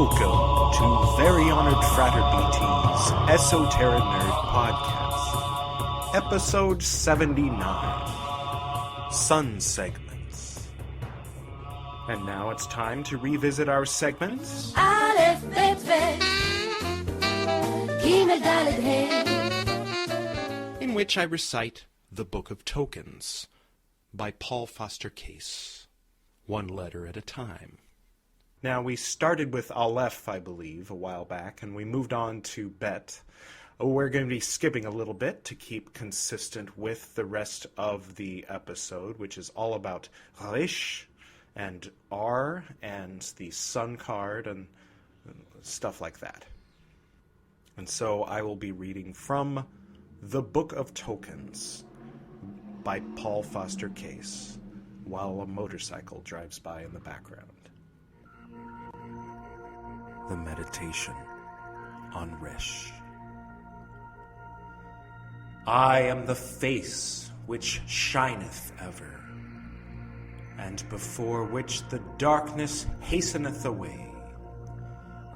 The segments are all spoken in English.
Welcome to Very Honored Frater BT's Esoterinerd podcast, episode 79, Sun Segments. And now it's time to revisit our segments, Aleph, Bet, Vet, Gimel, Dalet, Hey, in which I recite the Book of Tokens by Paul Foster Case, one letter at a time. Now, we started with Aleph, I believe, a while back, and we moved on to Bet. We're going to be skipping a little bit to keep consistent with the rest of the episode, which is all about Resh and R and the Sun card and stuff like that. And so I will be reading from the Book of Tokens by Paul Foster Case while a motorcycle drives by in the background. The Meditation on Resh. I am the face which shineth ever, and before which the darkness hasteneth away.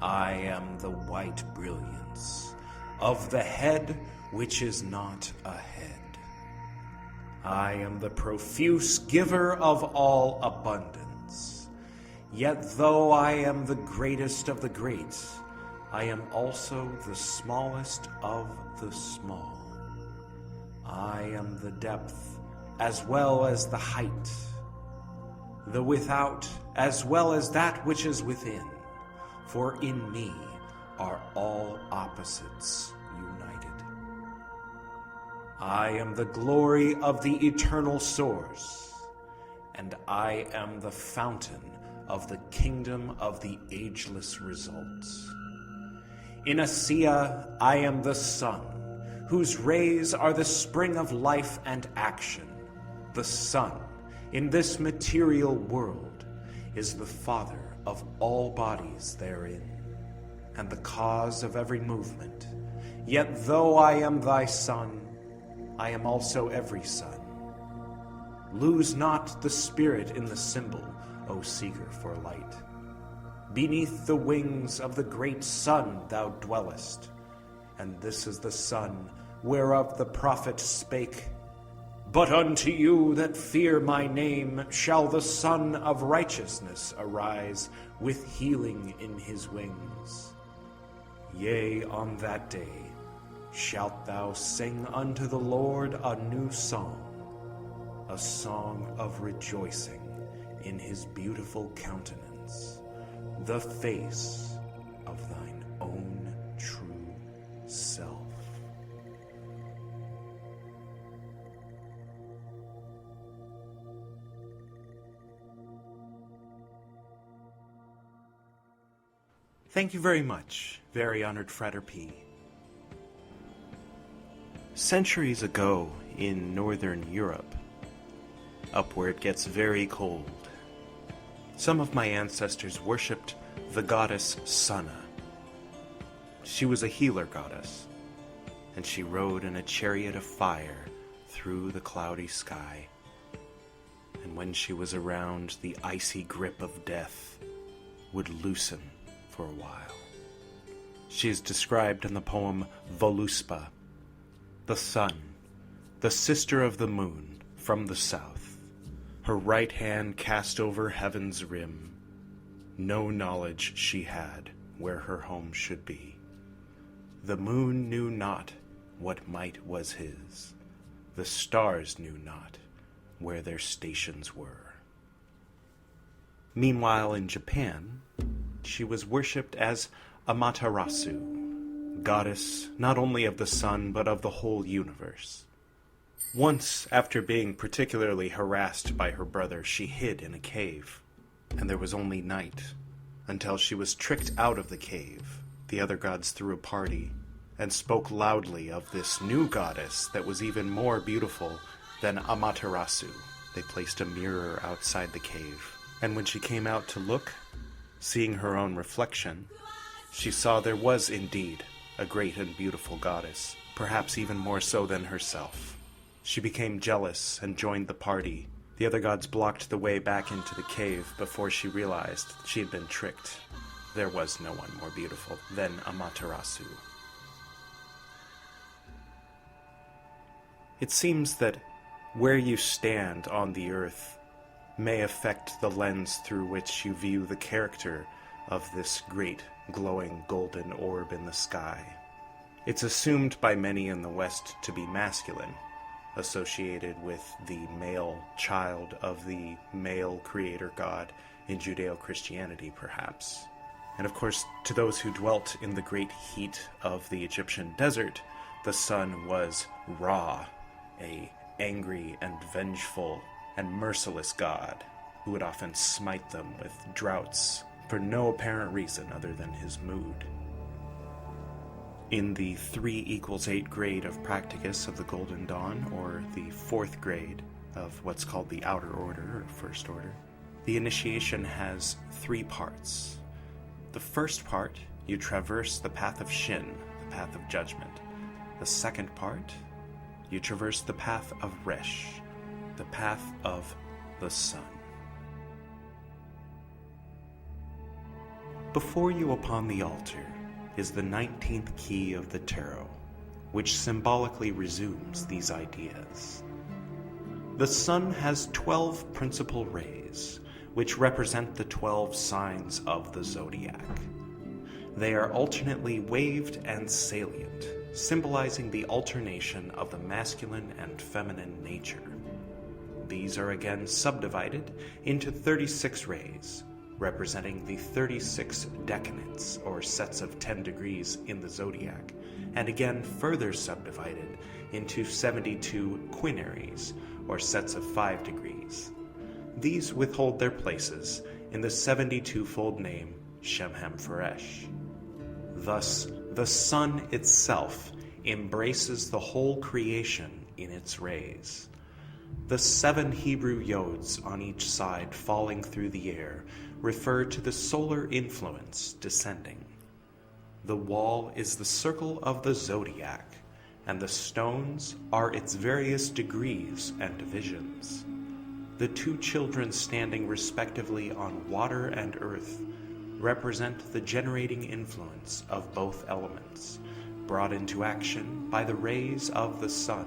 I am the white brilliance of the head which is not a head. I am the profuse giver of all abundance. Yet though I am the greatest of the great, I am also the smallest of the small. I am the depth as well as the height, the without as well as that which is within, for in me are all opposites united. I am the glory of the eternal source, and I am the fountain of the kingdom of the ageless results. In Asiya, I am the sun, whose rays are the spring of life and action. The sun, in this material world, is the father of all bodies therein, and the cause of every movement. Yet though I am thy sun, I am also every sun. Lose not the spirit in the symbol, O seeker for light. Beneath the wings of the great sun thou dwellest, and this is the sun whereof the prophet spake. But unto you that fear my name shall the Sun of Righteousness arise with healing in his wings. Yea, on that day shalt thou sing unto the Lord a new song, a song of rejoicing in his beautiful countenance, the face of thine own true self. Thank you very much, very honored Frater P. Centuries ago in northern Europe, up where it gets very cold, some of my ancestors worshipped the goddess Sana. She was a healer goddess, and she rode in a chariot of fire through the cloudy sky. And when she was around, the icy grip of death would loosen for a while. She is described in the poem Voluspa, the sun, the sister of the moon from the south. Her right hand cast over heaven's rim. No knowledge she had where her home should be. The moon knew not what might was his. The stars knew not where their stations were. Meanwhile, in Japan, she was worshipped as Amaterasu, goddess not only of the sun but of the whole universe. Once, after being particularly harassed by her brother, she hid in a cave, and there was only night, until she was tricked out of the cave. The other gods threw a party, and spoke loudly of this new goddess that was even more beautiful than Amaterasu. They placed a mirror outside the cave, and when she came out to look, seeing her own reflection, she saw there was indeed a great and beautiful goddess, perhaps even more so than herself. She became jealous and joined the party. The other gods blocked the way back into the cave before she realized she had been tricked. there was no one more beautiful than Amaterasu. It seems that where you stand on the earth may affect the lens through which you view the character of this great glowing golden orb in the sky. It's assumed by many in the West to be masculine, associated with the male child of the male creator god in Judeo-Christianity, perhaps. And of course, to those who dwelt in the great heat of the Egyptian desert, the sun was Ra, a angry and vengeful and merciless god who would often smite them with droughts for no apparent reason other than his mood. In the 3=8 grade of Practicus of the Golden Dawn, or the 4th grade of what's called the Outer Order, or First Order, the initiation has 3 parts. The first part, you traverse the path of Shin, the path of judgment. The second part, you traverse the path of Resh, the path of the sun. Before you upon the altar is the 19th key of the tarot, which symbolically resumes these ideas. The sun has 12 principal rays, which represent the 12 signs of the zodiac. They are alternately waved and salient, symbolizing the alternation of the masculine and feminine nature. These are again subdivided into 36 rays, representing the 36 decanates, or sets of 10 degrees in the zodiac, and again further subdivided into 72 quinaries, or sets of 5 degrees. These withhold their places in the 72-fold name Shemhem-Pharesh. Thus, the sun itself embraces the whole creation in its rays. The 7 Hebrew yods on each side falling through the air refer to the solar influence descending. The wall is the circle of the zodiac, and the stones are its various degrees and divisions. The 2 children standing respectively on water and earth represent the generating influence of both elements, brought into action by the rays of the sun.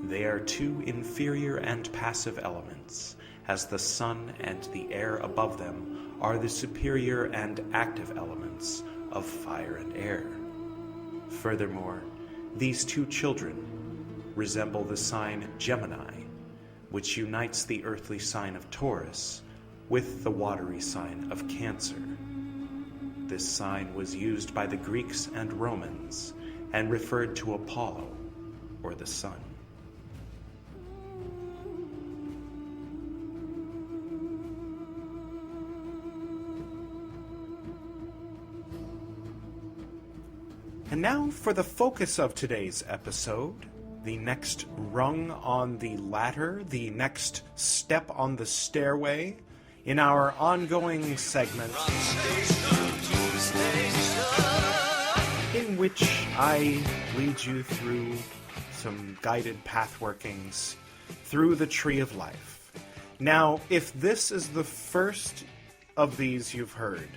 They are 2 inferior and passive elements, as the sun and the air above them are the superior and active elements of fire and air. Furthermore, these 2 children resemble the sign Gemini, which unites the earthly sign of Taurus with the watery sign of Cancer. This sign was used by the Greeks and Romans and referred to Apollo, or the sun. And now for the focus of today's episode, the next rung on the ladder, the next step on the stairway in our ongoing segment, in which I lead you through some guided pathworkings through the Tree of Life. Now, if this is the first of these you've heard,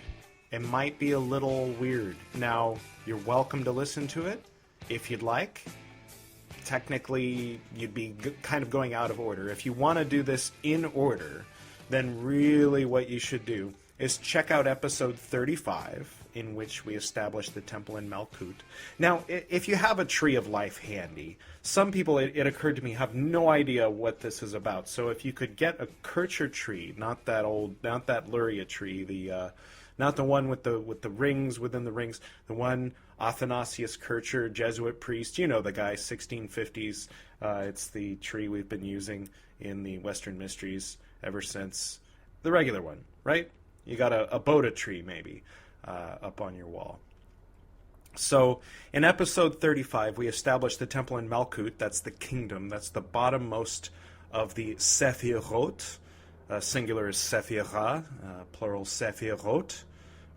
it might be a little weird. Now, you're welcome to listen to it if you'd like. Technically, you'd be kind of going out of order. If you want to do this in order, then really what you should do is check out episode 35, in which we establish the Temple in Malkuth. Now, if you have a Tree of Life handy, some people, it occurred to me, have no idea what this is about. So if you could get a Kircher tree, not that Luria tree, not the one with the rings within the rings, the one Athanasius Kircher, Jesuit priest, you know the guy, 1650s. It's the tree we've been using in the Western Mysteries ever since the regular one, right? You got a Boda tree, maybe, up on your wall. So in episode 35, we established the Temple in Malkuth. That's the kingdom. That's the bottommost of the Sephirot. Singular is Sephira, plural Sephirot,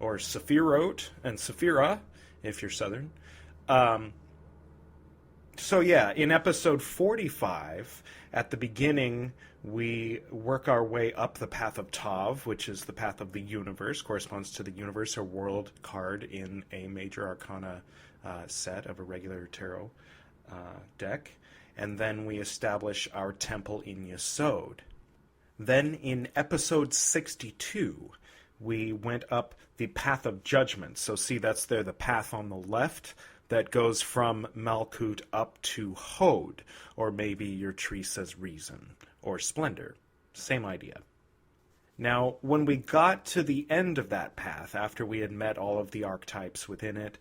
or Sephirot and Sephira, if you're Southern. So So yeah, in episode 45, at the beginning, we work our way up the path of Tav, which is the path of the universe, corresponds to the universe or world card in a major arcana set of a regular tarot deck. And then we establish our Temple In Yesod. Then in episode 62, we went up the path of judgment. So see, that's there, the path on the left that goes from Malkuth up to Hod, or maybe your tree says reason, or splendor. Same idea. Now, when we got to the end of that path, after we had met all of the archetypes within it,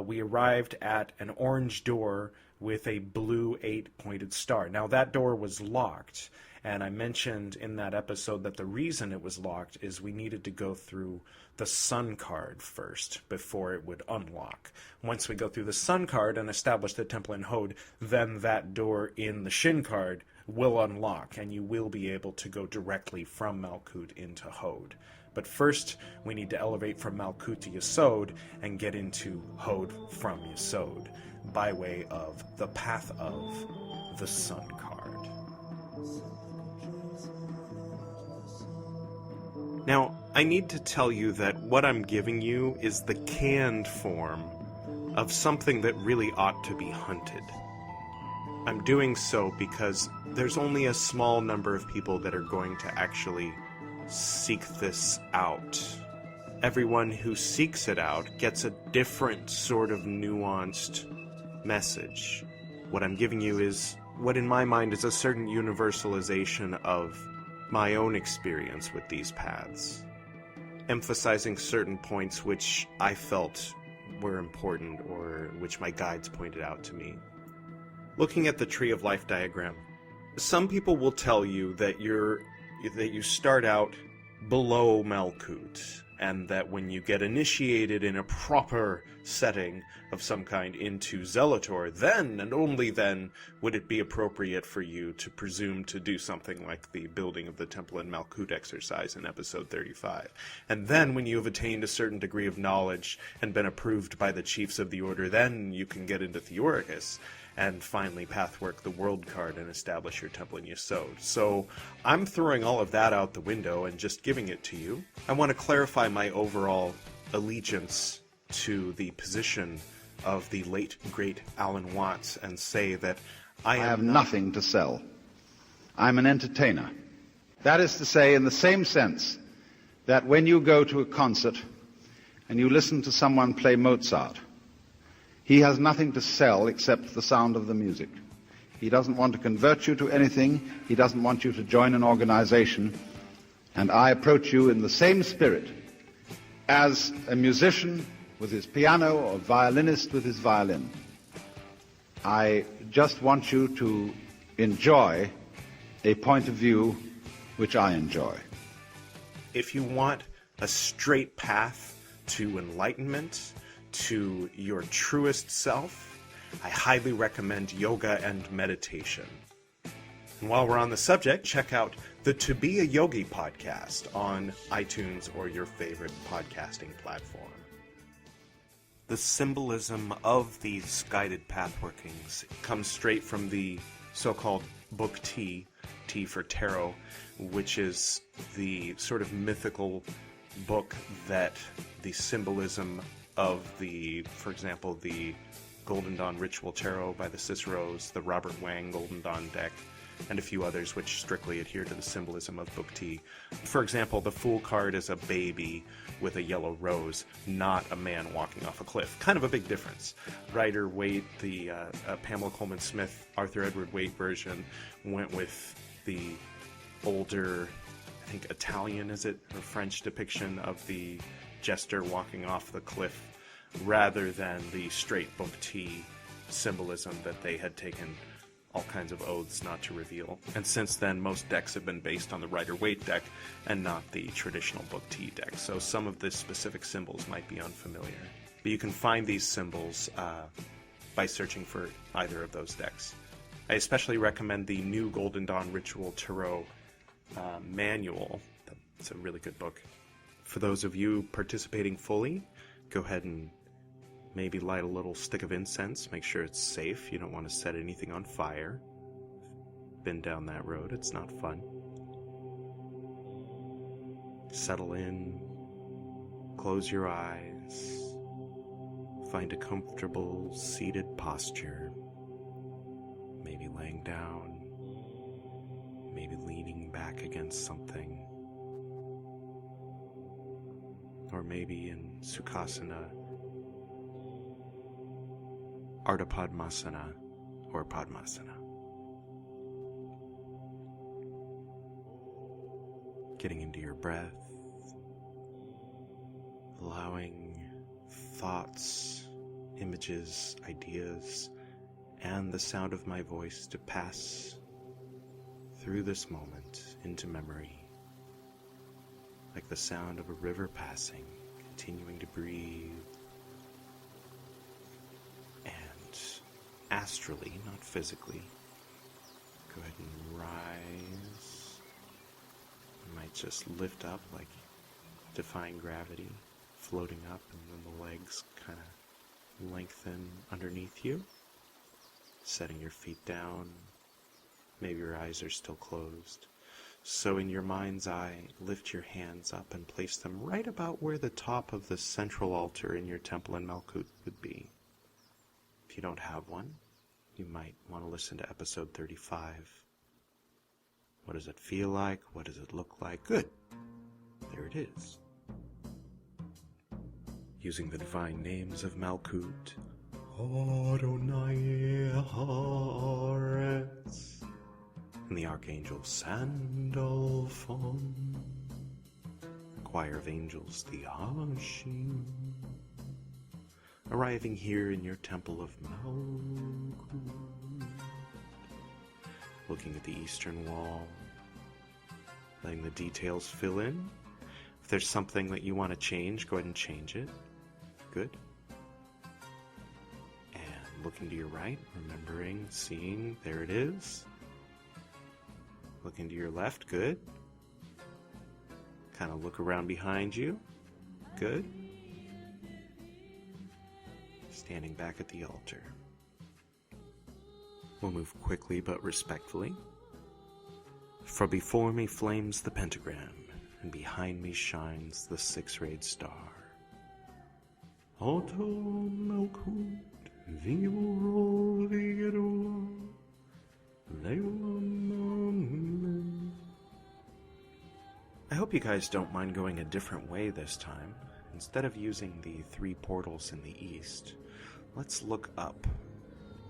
we arrived at an orange door with a blue 8-pointed star. Now, that door was locked, and I mentioned in that episode that the reason it was locked is we needed to go through the sun card first before it would unlock. Once we go through the sun card and establish the temple in Hod, then that door in the Shin card will unlock, and you will be able to go directly from Malkuth into Hod. But first, we need to elevate from Malkuth to Yesod and get into Hod from Yesod by way of the path of the sun card. Now, I need to tell you that what I'm giving you is the canned form of something that really ought to be hunted. I'm doing so because there's only a small number of people that are going to actually seek this out. Everyone who seeks it out gets a different sort of nuanced message. What I'm giving you is what in my mind is a certain universalization of my own experience with these paths, emphasizing certain points which I felt were important or which my guides pointed out to me. Looking at the Tree of Life diagram, some people will tell you that you start out below Malkuth, and that when you get initiated in a proper setting of some kind into Zelator, then and only then would it be appropriate for you to presume to do something like the building of the Temple in Malkuth exercise in episode 35. And then when you have attained a certain degree of knowledge and been approved by the chiefs of the order, then you can get into Theoricus and finally pathwork the world card and establish your Temple in Yesod. So I'm throwing all of that out the window and just giving it to you. I want to clarify my overall allegiance to the position of the late, great Alan Watts and say that I have nothing to sell. I'm an entertainer. That is to say, in the same sense that when you go to a concert and you listen to someone play Mozart, he has nothing to sell except the sound of the music. He doesn't want to convert you to anything. He doesn't want you to join an organization. And I approach you in the same spirit as a musician with his piano or violinist with his violin. I just want you to enjoy a point of view which I enjoy. If you want a straight path to enlightenment, to your truest self, I highly recommend yoga and meditation. And while we're on the subject, check out the To Be a Yogi podcast on iTunes or your favorite podcasting platform. The symbolism of these guided pathworkings comes straight from the so-called Book T, T for Tarot, which is the sort of mythical book that the symbolism of the, for example, the Golden Dawn Ritual Tarot by the Ciceros, the Robert Wang Golden Dawn deck, and a few others which strictly adhere to the symbolism of Book T. For example, the Fool card is a baby with a yellow rose, not a man walking off a cliff. Kind of a big difference. Rider Waite, the Pamela Coleman Smith, Arthur Edward Waite version, went with the older, I think Italian, is it, or French depiction of the jester walking off the cliff, rather than the straight Book T symbolism that they had taken all kinds of oaths not to reveal. And since then, most decks have been based on the Rider-Waite deck and not the traditional Book T deck, so some of the specific symbols might be unfamiliar. But you can find these symbols by searching for either of those decks. I especially recommend the new Golden Dawn Ritual Tarot manual. It's a really good book. For those of you participating fully, go ahead and Maybe light a little stick of incense, make sure it's safe. You don't want to set anything on fire. Been down that road, it's not fun. Settle in, close your eyes, find a comfortable seated posture. Maybe laying down, maybe leaning back against something. Or maybe in Sukhasana, Ardha Padmasana, or Padmasana. Getting into your breath, allowing thoughts, images, ideas, and the sound of my voice to pass through this moment into memory, like the sound of a river passing, continuing to breathe, and astrally, not physically, go ahead and rise. You might just lift up like defying gravity, floating up, and then the legs kind of lengthen underneath you, setting your feet down. Maybe your eyes are still closed. So in your mind's eye, lift your hands up and place them right about where the top of the central altar in your Temple in Malkuth would be. If you don't have one, you might want to listen to episode 35. What does it feel like? What does it look like? Good. There it is. Using the divine names of Malkuth, Adonai Haaretz, and the Archangel Sandalphon, choir of angels, the Hashim, arriving here in your Temple of Malkuth, looking at the eastern wall, letting the details fill in. If there's something that you want to change, go ahead and change it. Good. And looking to your right, remembering, seeing, there it is. Looking to your left, good. Kind of look around behind you, good. Standing back at the altar. We'll move quickly but respectfully. For before me flames the pentagram, and behind me shines the six-rayed star. Astral Temples, vivo vigero, I hope you guys don't mind going a different way this time. Instead of using the 3 portals in the east, let's look up.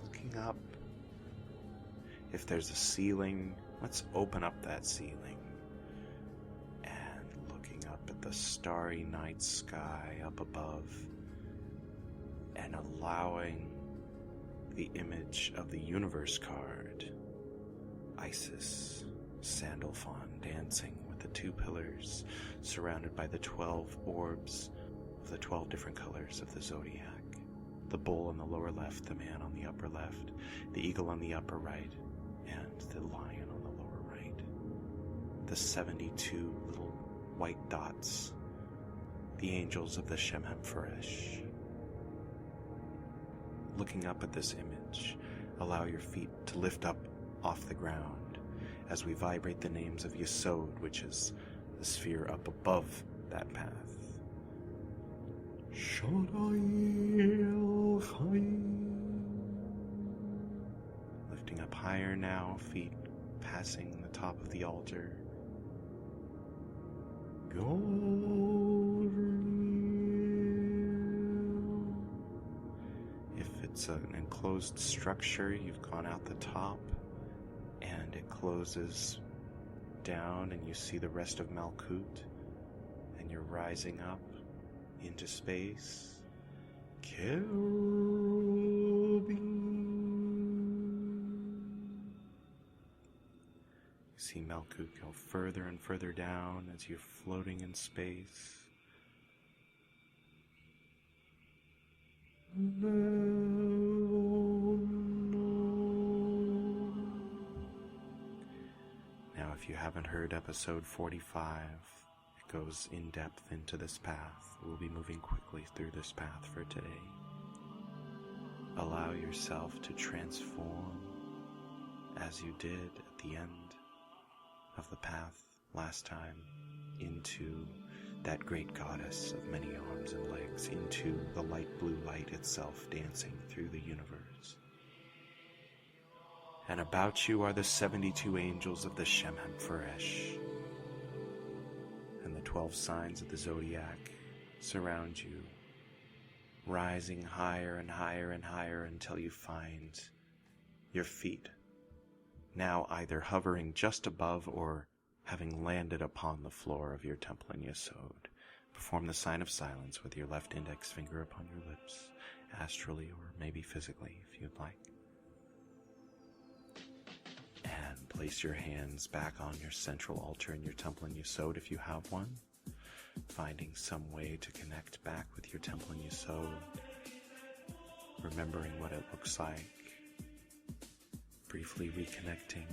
Looking up. If there's a ceiling, let's open up that ceiling. And looking up at the starry night sky up above, and allowing the image of the universe card, Isis, Sandalphon, dancing with the 2 pillars, surrounded by the 12 orbs of the 12 different colors of the zodiac. The bull on the lower left, the man on the upper left, the eagle on the upper right, and the lion on the lower right. The 72 little white dots, the angels of the Shemhem Pharesh. Looking up at this image, allow your feet to lift up off the ground as we vibrate the names of Yesod, which is the sphere up above that path. Lifting up higher now, feet passing the top of the altar. If it's an enclosed structure, you've gone out the top and it closes down and you see the rest of Malkuth and you're rising up into space. You see Malkuth go further and further down as you're floating in space. Now, if you haven't heard episode 45, it goes in depth into this path. We'll be moving quickly through this path for today. allow yourself to transform as you did at the end of the path last time into that great goddess of many arms and legs, into the light blue light itself dancing through the universe. And about you are the 72 angels of the Shem HaMephoresh, and the 12 signs of the zodiac surround you, rising higher and higher and higher until you find your feet, now either hovering just above or having landed upon the floor of your Temple In Yesod. Perform the sign of silence with your left index finger upon your lips, astrally or maybe physically if you'd like. And place your hands back on your central altar in your Temple In Yesod if you have one, finding some way to connect back with your Temple In Yesod, remembering what it looks like, briefly reconnecting.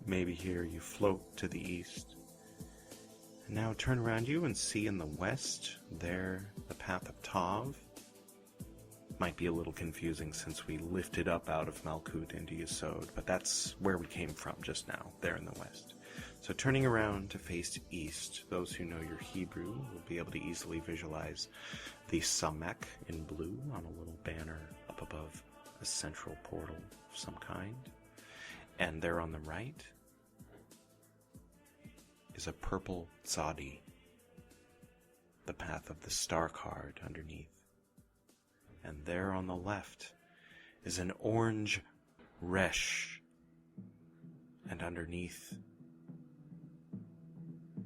Maybe here you float to the east. And now turn around you and see in the west, there, the path of Tav. Might be a little confusing since we lifted up out of Malkuth into Yesod, but that's where we came from just now, there in the west. So turning around to face east, those who know your Hebrew will be able to easily visualize the Samek in blue on a little banner up above a central portal of some kind. And there on the right is a purple tzadi, the path of the star card underneath. And there on the left is an orange resh, and underneath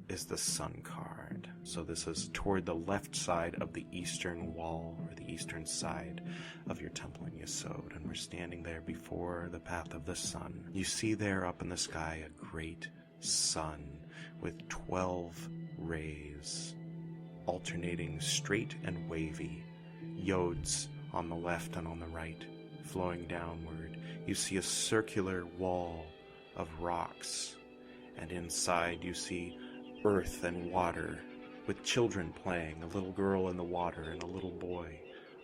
is the sun card. So this is toward the left side of the eastern wall, or the eastern side of your Temple In Yesod, and we're standing there before the path of the sun. You see there up in the sky a great sun with 12 rays, alternating straight and wavy, yods on the left and on the right, flowing downward. You see a circular wall of rocks, and inside you see earth and water, with children playing, a little girl in the water and a little boy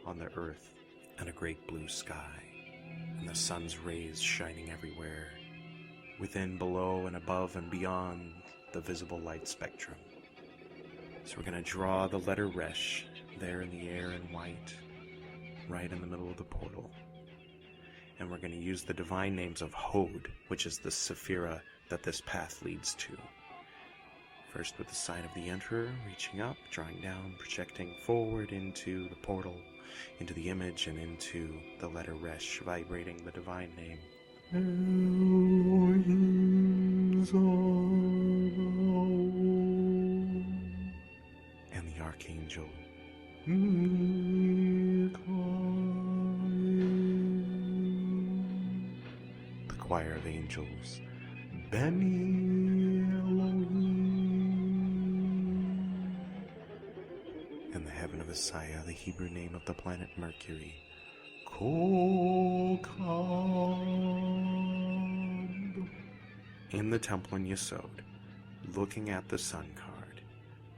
on the earth, and a great blue sky, and the sun's rays shining everywhere, within, below, and above and beyond the visible light spectrum. So we're going to draw the letter Resh there in the air in white, right in the middle of the portal. And we're going to use the divine names of Hod, which is the Sephira that this path leads to. First with the sign of the Emperor, reaching up, drawing down, projecting forward into the portal, into the image, and into the letter Resh, vibrating the divine name. And the Archangel. The choir of angels. Beni Elohim. And the heaven of Isaiah, the Hebrew name of the planet Mercury. Kokab. In the Temple In Yesod, looking at the sun card,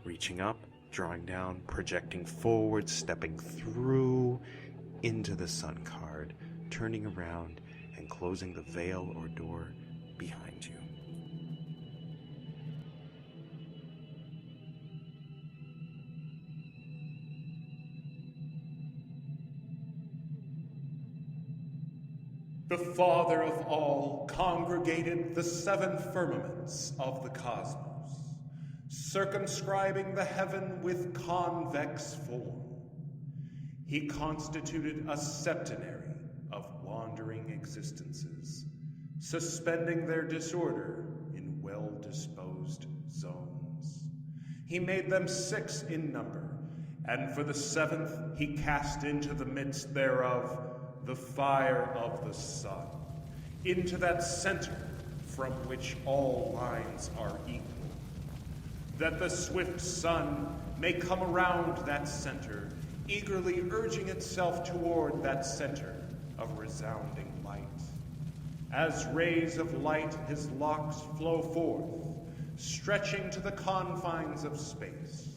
reaching up, drawing down, projecting forward, stepping through into the sun card, turning around and closing the veil or door behind you. The Father of all congregated the 7 firmaments of the cosmos, circumscribing the heaven with convex form. He constituted a septenary of wandering existences, suspending their disorder in well-disposed zones. He made them 6 in number, and for the 7th he cast into the midst thereof the fire of the sun, into that center from which all lines are equal, that the swift sun may come around that center, eagerly urging itself toward that center of resounding light. As rays of light his locks flow forth, stretching to the confines of space.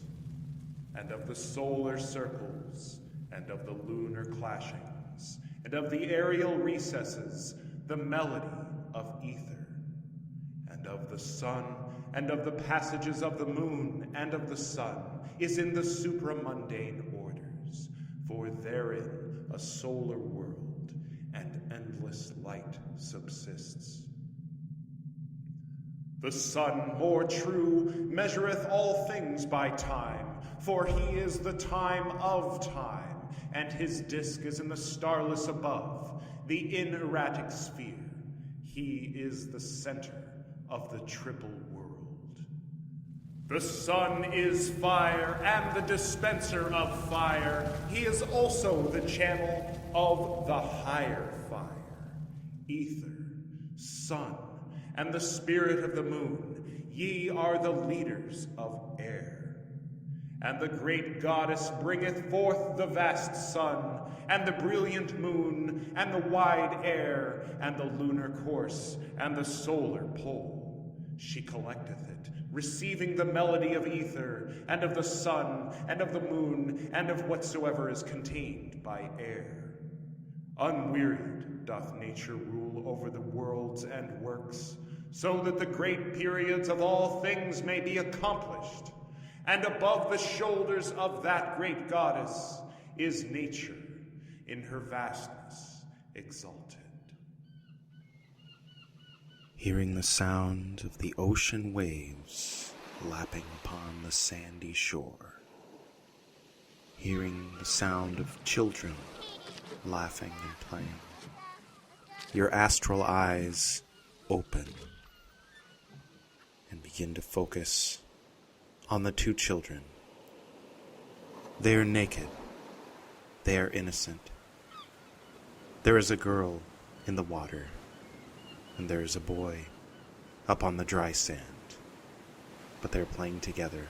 and of the solar circles, and of the lunar clashings, and of the aerial recesses, the melody of ether, and of the sun, and of the passages of the moon, and of the sun, is in the supramundane orders, for therein a solar world and endless light subsists. The sun, more true, measureth all things by time, for he is the time of time, and his disk is in the starless above, the inerratic sphere. He is the center of the triple world. The sun is fire and the dispenser of fire. He is also the channel of the higher fire. Ether, sun, and the spirit of the moon, ye are the leaders of air. And the great goddess bringeth forth the vast sun, and the brilliant moon, and the wide air, and the lunar course, and the solar pole. She collecteth it, receiving the melody of ether, and of the sun, and of the moon, and of whatsoever is contained by air. Unwearied doth nature rule over the worlds and works, so that the great periods of all things may be accomplished. And above the shoulders of that great goddess is nature in her vastness exalted. Hearing the sound of the ocean waves lapping upon the sandy shore. Hearing the sound of children laughing and playing. Your astral eyes open and begin to focus on the two children. They are naked. They are innocent. There is a girl in the water, and there is a boy up on the dry sand. But they're playing together,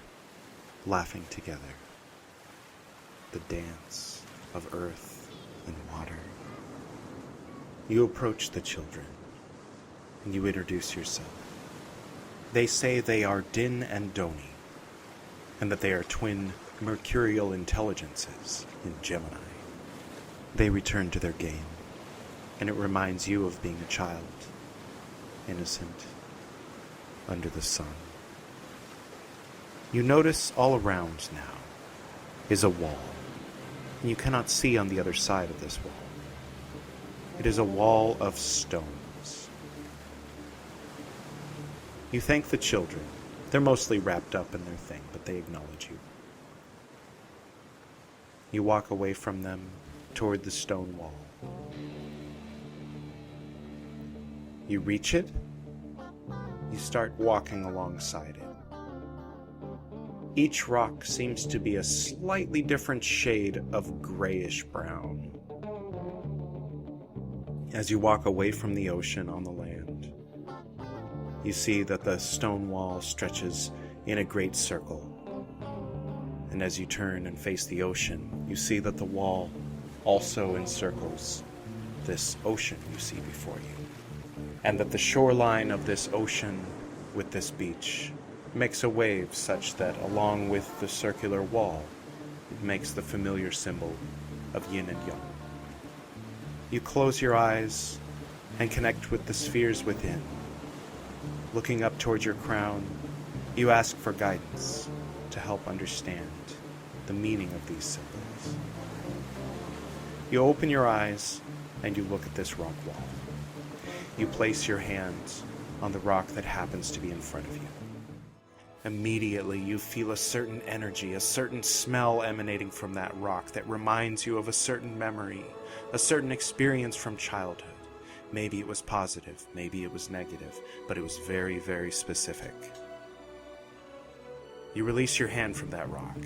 laughing together. The dance of earth and water. You approach the children, and you introduce yourself. They say they are Din and Doni, and that they are twin mercurial intelligences in Gemini. They return to their game, and it reminds you of being a child, innocent, under the sun. You notice all around now is a wall, and you cannot see on the other side of this wall. It is a wall of stones. You thank the children. They're mostly wrapped up in their thing, but they acknowledge you. You walk away from them toward the stone wall. You reach it. You start walking alongside it. Each rock seems to be a slightly different shade of grayish brown. As you walk away from the ocean on the land, you see that the stone wall stretches in a great circle. And as you turn and face the ocean, you see that the wall also encircles this ocean you see before you. And that the shoreline of this ocean with this beach makes a wave such that along with the circular wall, it makes the familiar symbol of yin and yang. You close your eyes and connect with the spheres within. Looking up towards your crown, you ask for guidance to help understand the meaning of these symbols. You open your eyes and you look at this rock wall. You place your hands on the rock that happens to be in front of you. Immediately you feel a certain energy, a certain smell emanating from that rock that reminds you of a certain memory, a certain experience from childhood. Maybe it was positive, maybe it was negative, but it was very, very specific. You release your hand from that rock.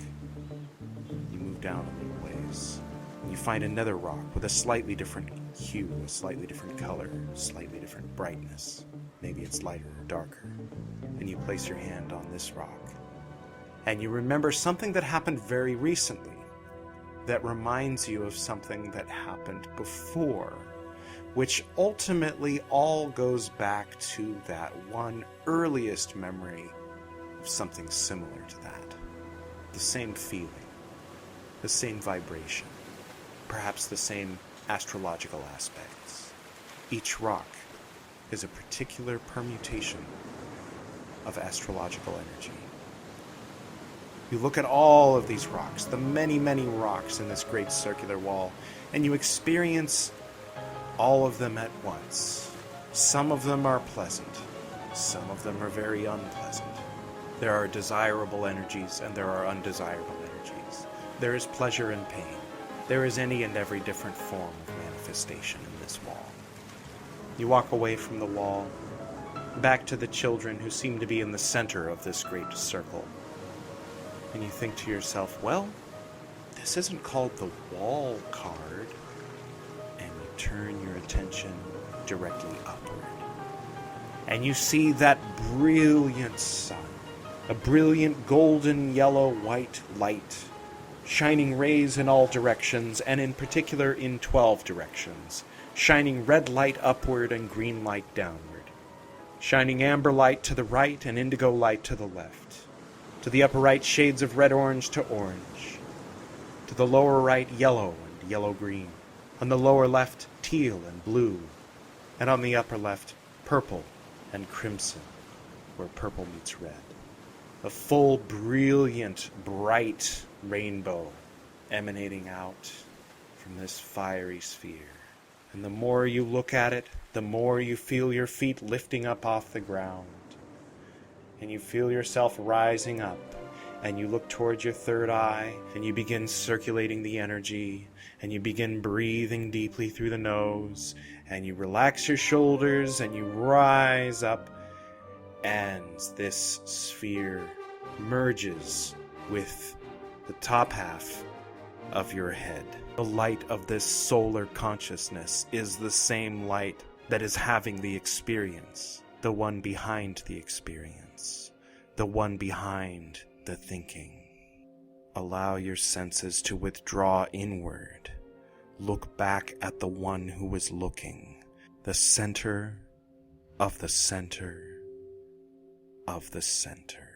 You move down a little ways. And you find another rock with a slightly different hue, a slightly different color, slightly different brightness. Maybe it's lighter or darker. And you place your hand on this rock. And you remember something that happened very recently that reminds you of something that happened before, which ultimately all goes back to that one earliest memory of something similar to that. The same feeling, the same vibration, perhaps the same astrological aspects. Each rock is a particular permutation of astrological energy. You look at all of these rocks, the many, many rocks in this great circular wall, and you experience all of them at once. Some of them are pleasant. Some of them are very unpleasant. There are desirable energies and there are undesirable energies. There is pleasure and pain. There is any and every different form of manifestation in this wall. You walk away from the wall, back to the children who seem to be in the center of this great circle. And you think to yourself, well, this isn't called the wall card. And you turn your attention directly upward. And you see that brilliant sun, a brilliant golden yellow white light, shining rays in all directions, and in particular in 12 directions, shining red light upward and green light downward, shining amber light to the right and indigo light to the left, to the upper right shades of red-orange to orange, to the lower right yellow and yellow-green, on the lower left teal and blue, and on the upper left purple and crimson, where purple meets red. A full, brilliant, bright rainbow emanating out from this fiery sphere. And the more you look at it, the more you feel your feet lifting up off the ground. And you feel yourself rising up, and you look towards your third eye, and you begin circulating the energy, and you begin breathing deeply through the nose, and you relax your shoulders, and you rise up, and this sphere merges with the top half of your head. The light of this solar consciousness is the same light that is having the experience, the one behind the experience, the one behind the thinking. Allow your senses to withdraw inward. Look back at the one who is looking, the center of the center of the center.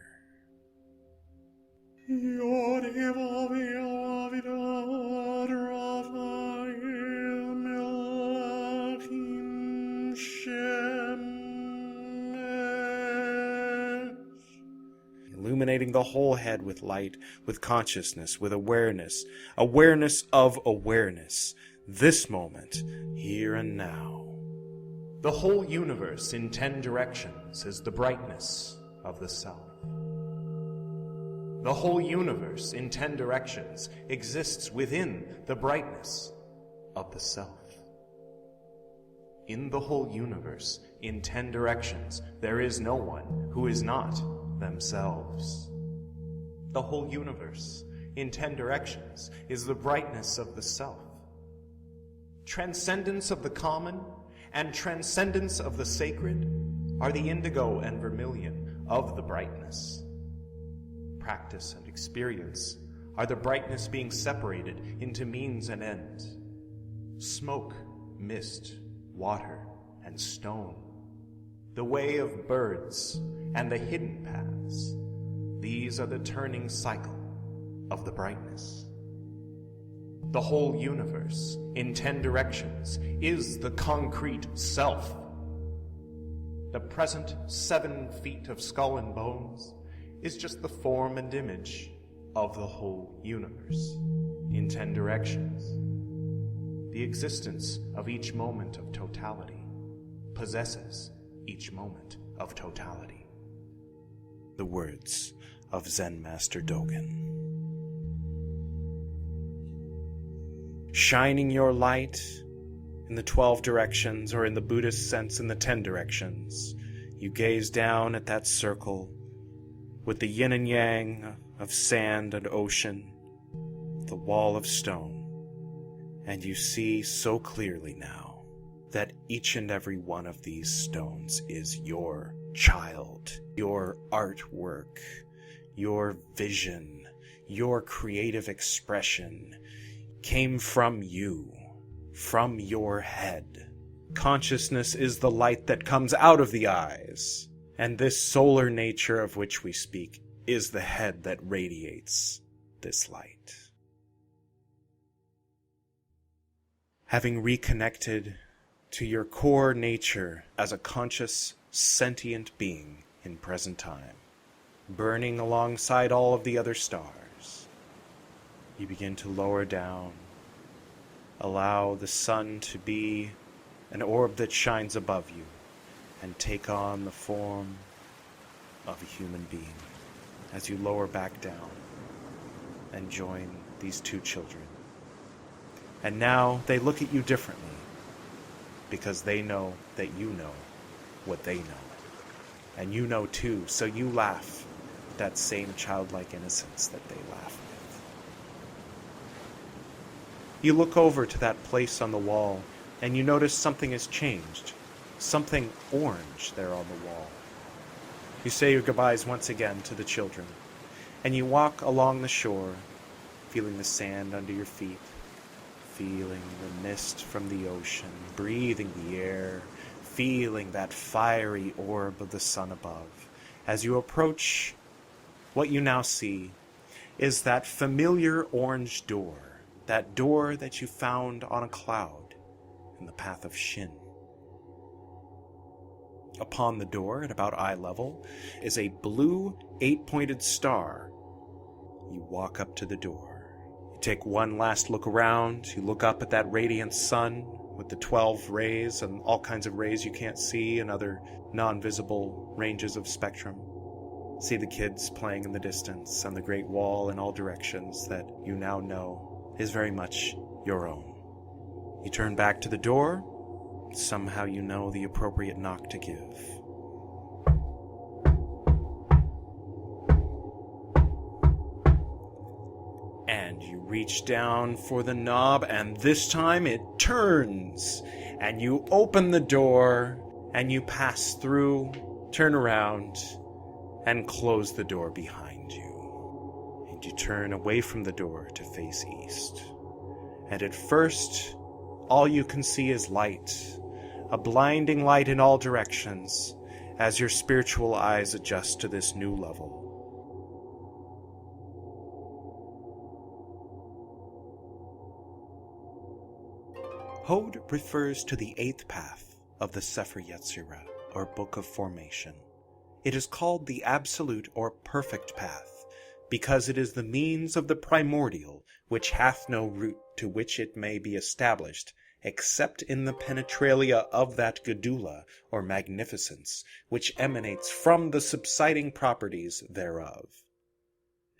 Illuminating the whole head with light, with consciousness, with awareness, awareness of awareness, this moment, here and now. The whole universe in 10 directions is the brightness of the self. The whole universe in 10 directions exists within the brightness of the self. In the whole universe in 10 directions, there is no one who is not themselves. The whole universe in 10 directions is the brightness of the self. Transcendence of the common and transcendence of the sacred are the indigo and vermilion of the brightness. Practice and experience are the brightness being separated into means and ends. Smoke, mist, water, and stone. The way of birds and the hidden paths. These are the turning cycle of the brightness. The whole universe in 10 directions is the concrete self. The present 7 feet of skull and bones is just the form and image of the whole universe in 10 directions. The existence of each moment of totality possesses each moment of totality. The words of Zen Master Dogen. Shining your light in the 12 directions, or in the Buddhist sense in the 10 directions, you gaze down at that circle with the yin and yang of sand and ocean, the wall of stone, and you see so clearly now that each and every one of these stones is your child, your artwork, your vision, your creative expression came from you, from your head. Consciousness is the light that comes out of the eyes, and this solar nature of which we speak is the head that radiates this light. having reconnected to your core nature as a conscious, sentient being in present time, burning alongside all of the other stars. You begin to lower down, allow the sun to be an orb that shines above you, and take on the form of a human being as you lower back down and join these two children. And now they look at you differently because they know that you know what they know. And you know too, so you laugh with that same childlike innocence that they laugh with. You look over to that place on the wall and you notice something has changed. Something orange there on the wall. You say your goodbyes once again to the children, and you walk along the shore, feeling the sand under your feet, feeling the mist from the ocean, breathing the air, feeling that fiery orb of the sun above. As you approach, what you now see is that familiar orange door, that door that you found on a cloud in the path of Shin. Upon the door, at about eye level, is a blue 8-pointed star. You walk up to the door. You take one last look around. You look up at that radiant sun with the 12 rays and all kinds of rays you can't see and other non-visible ranges of spectrum. See the kids playing in the distance and the great wall in all directions that you now know is very much your own. You turn back to the door. Somehow you know the appropriate knock to give. And you reach down for the knob, and this time it turns. And you open the door, and you pass through, turn around, and close the door behind you. And you turn away from the door to face east. And at first, all you can see is light. A blinding light in all directions as your spiritual eyes adjust to this new level. Hod refers to the 8th path of the Sefer Yetzirah, or Book of Formation. It is called the absolute or perfect path, because it is the means of the primordial, which hath no root to which it may be established, except in the penetralia of that gedula, or magnificence, which emanates from the subsiding properties thereof.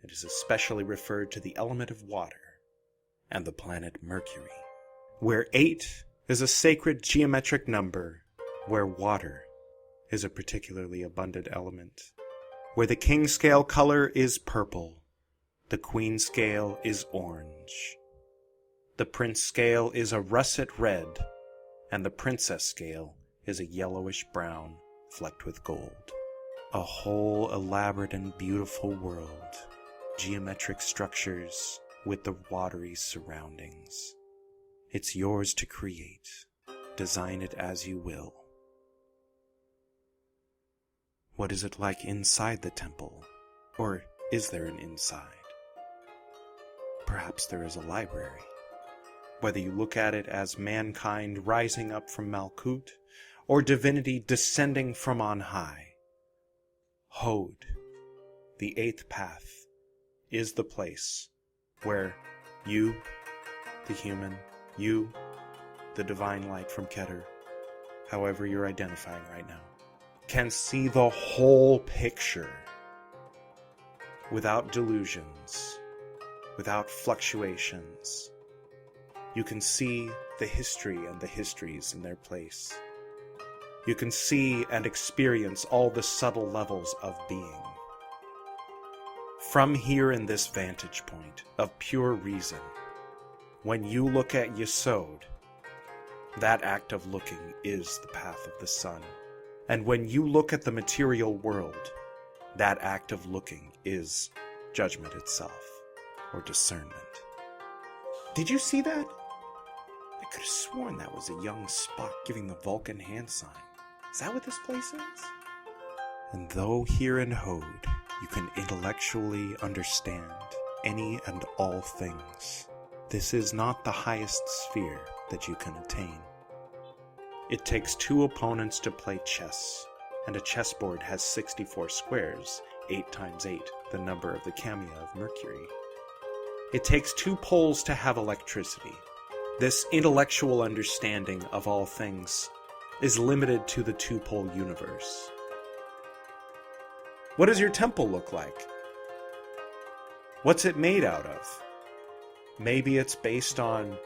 It is especially referred to the element of water, and the planet Mercury, where 8 is a sacred geometric number, where water is a particularly abundant element, where the king scale color is purple, the queen scale is orange, the prince scale is a russet red, and the princess scale is a yellowish brown flecked with gold. A whole elaborate and beautiful world, geometric structures with the watery surroundings. It's yours to create. Design it as you will. What is it like inside the temple? Or is there an inside? Perhaps there is a library. Whether you look at it as mankind rising up from Malkuth, or divinity descending from on high, Hod, the 8th path, is the place where you, the human, you, the divine light from Keter, however you're identifying right now, can see the whole picture without delusions, without fluctuations. You can see the history and the histories in their place. You can see and experience all the subtle levels of being. From here in this vantage point of pure reason, when you look at Yesod, that act of looking is the path of the sun. And when you look at the material world, that act of looking is judgment itself, or discernment. Did you see that? I could have sworn that was a young Spock giving the Vulcan hand sign. Is that what this place is? And though here in Hod you can intellectually understand any and all things, this is not the highest sphere that you can attain. It takes 2 opponents to play chess, and a chessboard has 64 squares, 8 times 8, the number of the camia of Mercury. It takes 2 poles to have electricity. This intellectual understanding of all things is limited to the 2-pole universe. What does your temple look like? What's it made out of? Maybe it's based on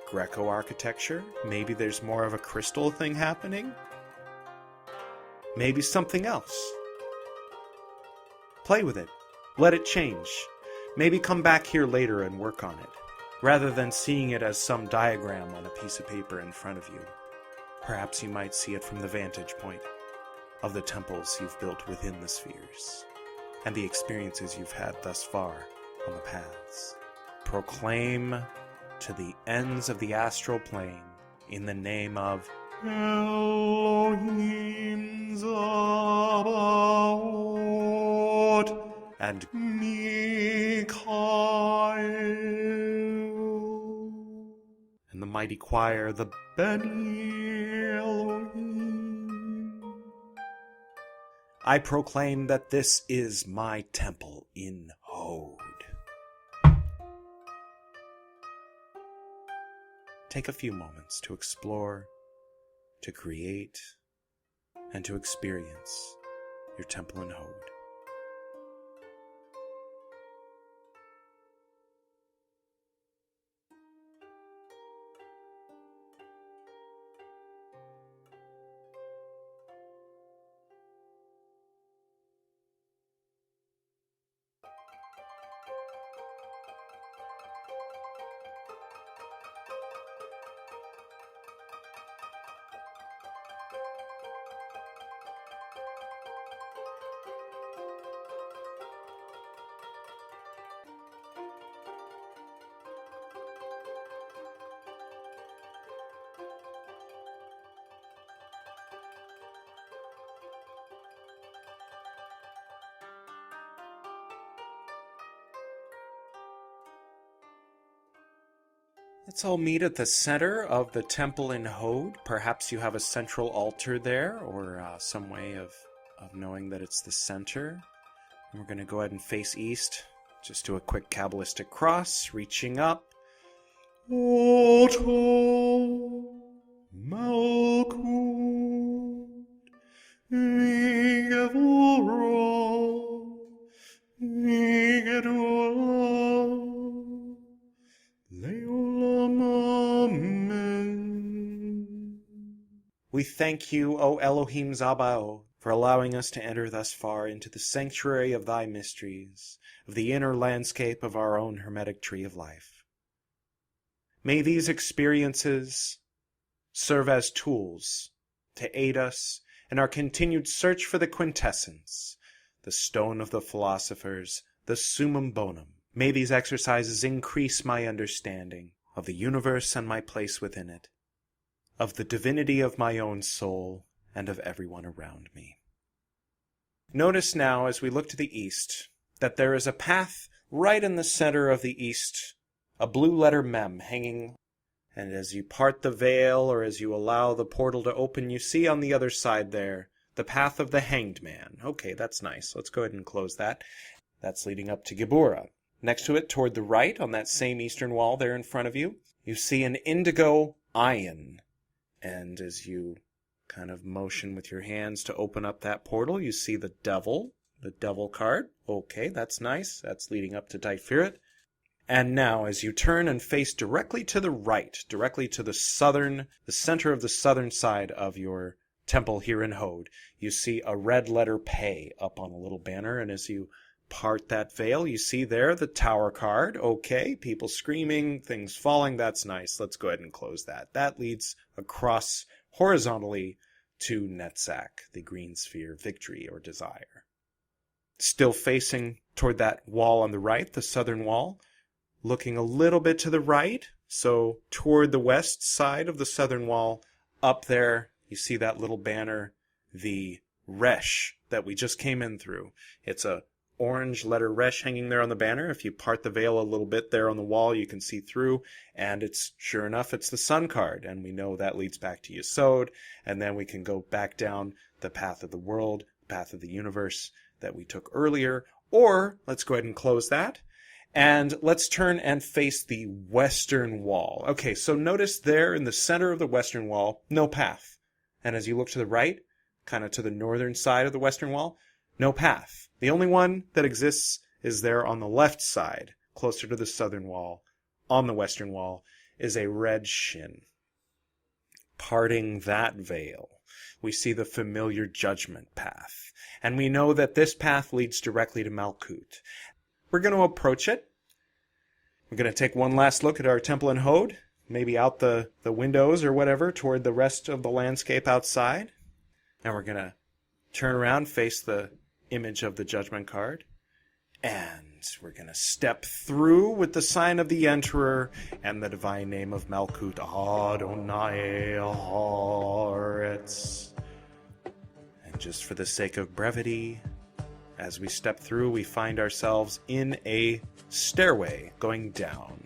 Greco architecture. Maybe there's more of a crystal thing happening. Maybe something else. Play with it. Let it change. Maybe come back here later and work on it, rather than seeing it as some diagram on a piece of paper in front of you. Perhaps you might see it from the vantage point of the temples you've built within the spheres, and the experiences you've had thus far on the paths. Proclaim to the ends of the astral plane in the name of Elohim Zabaoth and Mikhael, and the mighty choir, the Beni Elohim. I proclaim that this is my temple in Hod. Take a few moments to explore, to create, and to experience your temple in Hod. Let's all meet at the center of the Temple in Hod. Perhaps you have a central altar there, or some way of knowing that it's the center. And we're going to go ahead and face east. Just do a quick Kabbalistic cross, reaching up. Oto Malkuth Vigevoro Vigedula We thank you, O Elohim Zabaoth, for allowing us to enter thus far into the sanctuary of thy mysteries, of the inner landscape of our own hermetic tree of life. May these experiences serve as tools to aid us in our continued search for the quintessence, the stone of the philosophers, the summum bonum. May these exercises increase my understanding of the universe and my place within it, of the divinity of my own soul and of everyone around me. Notice now, as we look to the east, that there is a path right in the center of the east, a blue letter mem hanging, and as you part the veil or as you allow the portal to open, you see on the other side there the path of the hanged man. Okay, that's nice. Let's go ahead and close that. That's leading up to Geburah. Next to it, toward the right, on that same eastern wall there in front of you, you see an indigo ion. And as you kind of motion with your hands to open up that portal, you see the devil card. Okay, that's nice. That's leading up to Tiferet. And now, as you turn and face directly to the right, directly to the center of the southern side of your temple here in Hod, you see a red letter Pei up on a little banner. And as you part that veil, you see there the tower card. Okay, people screaming, things falling. That's nice. Let's go ahead and close that. That leads across horizontally to Netzach, the green sphere, victory or desire. Still facing toward that wall on the right, the southern wall, looking a little bit to the right, so toward the west side of the southern wall, up there, you see that little banner, the Resh that we just came in through. It's a orange letter Resh hanging there on the banner. If you part the veil a little bit there on the wall, you can see through, and it's, sure enough, it's the sun card, and we know that leads back to Yesod, and then we can go back down the path of the world, path of the universe that we took earlier, or let's go ahead and close that. And let's turn and face the western wall. Okay, so notice there in the center of the western wall, no path. And as you look to the right, kind of to the northern side of the western wall, no path. The only one that exists is there on the left side, closer to the southern wall. On the western wall is a red shin. Parting that veil, we see the familiar judgment path. And we know that this path leads directly to Malkuth. We're going to approach it. We're going to take one last look at our Temple in Yesod, maybe out the windows or whatever toward the rest of the landscape outside. And we're going to turn around, face the image of the judgment card. And we're going to step through with the sign of the Emperor and the divine name of Malkuth. Adonai Haaretz. And just for the sake of brevity, as we step through, we find ourselves in a stairway going down.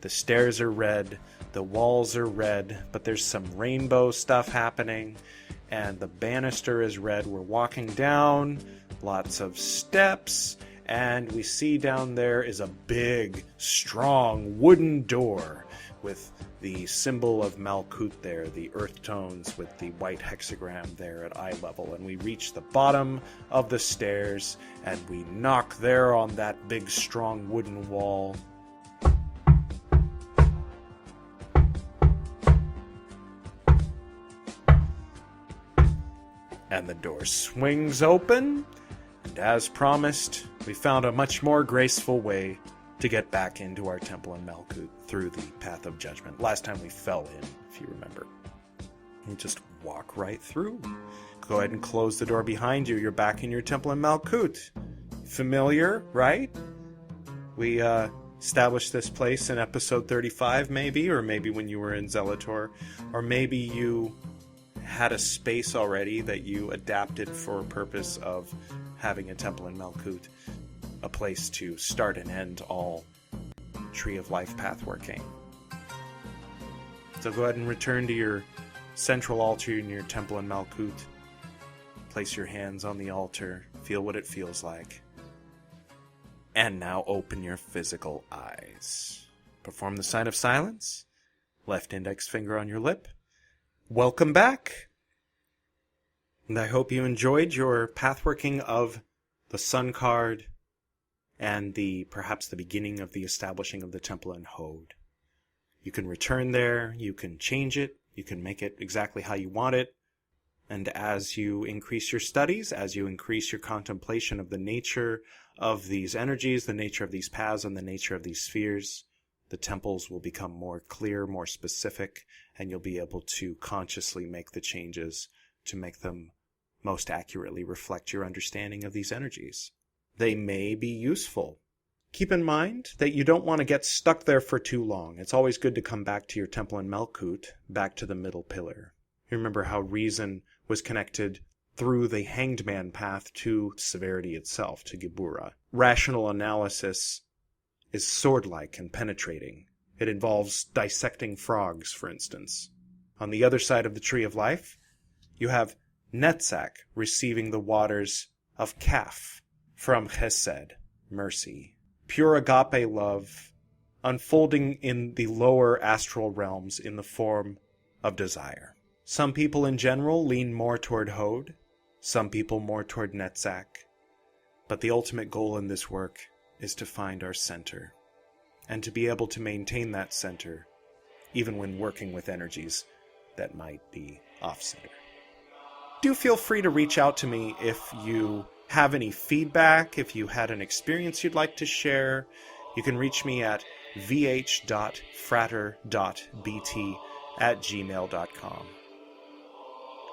The stairs are red, the walls are red, but there's some rainbow stuff happening, and the banister is red. We're walking down, lots of steps, and we see down there is a big, strong wooden door with the symbol of Malkuth there, the earth tones with the white hexagram there at eye level. And we reach the bottom of the stairs, and we knock there on that big, strong wooden wall. And the door swings open, and as promised, we found a much more graceful way to get back into our Temple in Malkuth through the Path of Judgment. Last time we fell in, if you remember. You just walk right through. Go ahead and close the door behind you. You're back in your Temple in Malkuth. Familiar, right? We established this place in episode 35, maybe, or maybe when you were in Zelator, or maybe you had a space already that you adapted for a purpose of having a Temple in Malkuth. A place to start and end all Tree of Life pathworking. So go ahead and return to your central altar in your Temple in Malkuth. Place your hands on the altar. Feel what it feels like. And now open your physical eyes. Perform the sign of silence. Left index finger on your lip. Welcome back. And I hope you enjoyed your pathworking of the Sun card and perhaps the beginning of the establishing of the Temple in Yesod. You can return there, you can change it, you can make it exactly how you want it, and as you increase your studies, as you increase your contemplation of the nature of these energies, the nature of these paths, and the nature of these spheres, the temples will become more clear, more specific, and you'll be able to consciously make the changes to make them most accurately reflect your understanding of these energies. They may be useful. Keep in mind that you don't want to get stuck there for too long. It's always good to come back to your Temple in Malkuth, back to the middle pillar. You remember how reason was connected through the Hanged Man path to severity itself, to Gebura. Rational analysis is sword-like and penetrating. It involves dissecting frogs, for instance. On the other side of the Tree of Life, you have Netzach receiving the waters of Kaf from Chesed, mercy. Pure agape love unfolding in the lower astral realms in the form of desire. Some people in general lean more toward Hod, some people more toward Netzach, but the ultimate goal in this work is to find our center, and to be able to maintain that center even when working with energies that might be off-center. Do feel free to reach out to me if you have any feedback, if you had an experience you'd like to share. You can reach me at vh.frater.bt@gmail.com.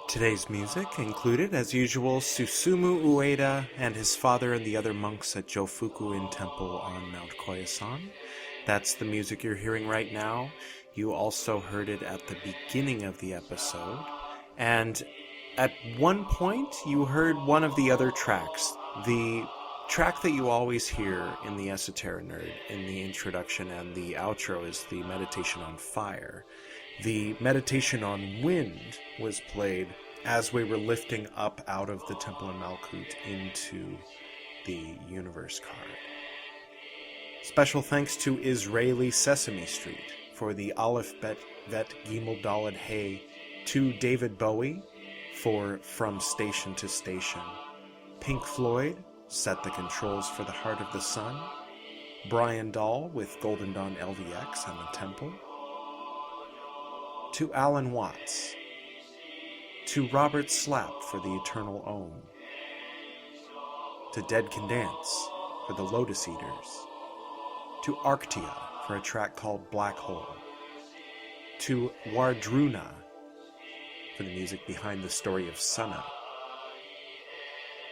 Today's music included, as usual, Susumu Ueda and his father and the other monks at Jofuku-in Temple on Mount Koyasan. That's the music you're hearing right now. You also heard it at the beginning of the episode. And at one point, you heard one of the other tracks, the track that you always hear in the Esoterinerd in the introduction and the outro is the meditation on fire. The meditation on wind was played as we were lifting up out of the Temple in Malkuth into the universe card. Special thanks to Israeli Sesame Street for the Aleph Bet Vet Gimel Daled Hey, to David Bowie for From Station to Station, Pink Floyd, Set the Controls for the Heart of the Sun, Brian Dahl with Golden Dawn LVX and the Temple, to Alan Watts, to Robert Slapp for the Eternal Ohm, to Dead Can Dance for the Lotus Eaters, to Arctia for a track called Black Hole, to Wardruna for the music behind the story of Sana,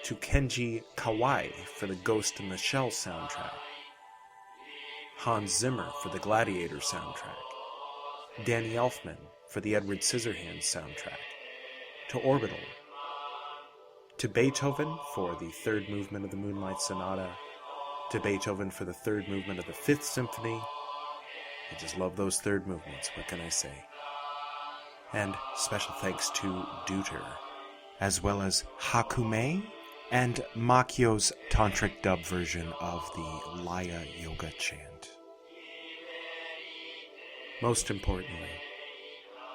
to Kenji Kawai for the Ghost in the Shell soundtrack, Hans Zimmer for the Gladiator soundtrack, Danny Elfman for the Edward Scissorhands soundtrack, to Orbital, to Beethoven for the third movement of the Moonlight Sonata, to Beethoven for the third movement of the Fifth Symphony. I just love those third movements, what can I say? And special thanks to Deuter, as well as Hakume and Makyo's tantric dub version of the Laya Yoga chant. Most importantly,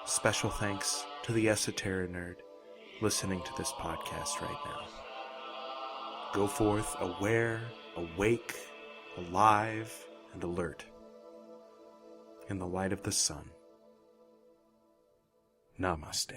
special thanks to the Esoterinerd listening to this podcast right now. Go forth aware, awake, alive, and alert in the light of the sun. Namaste.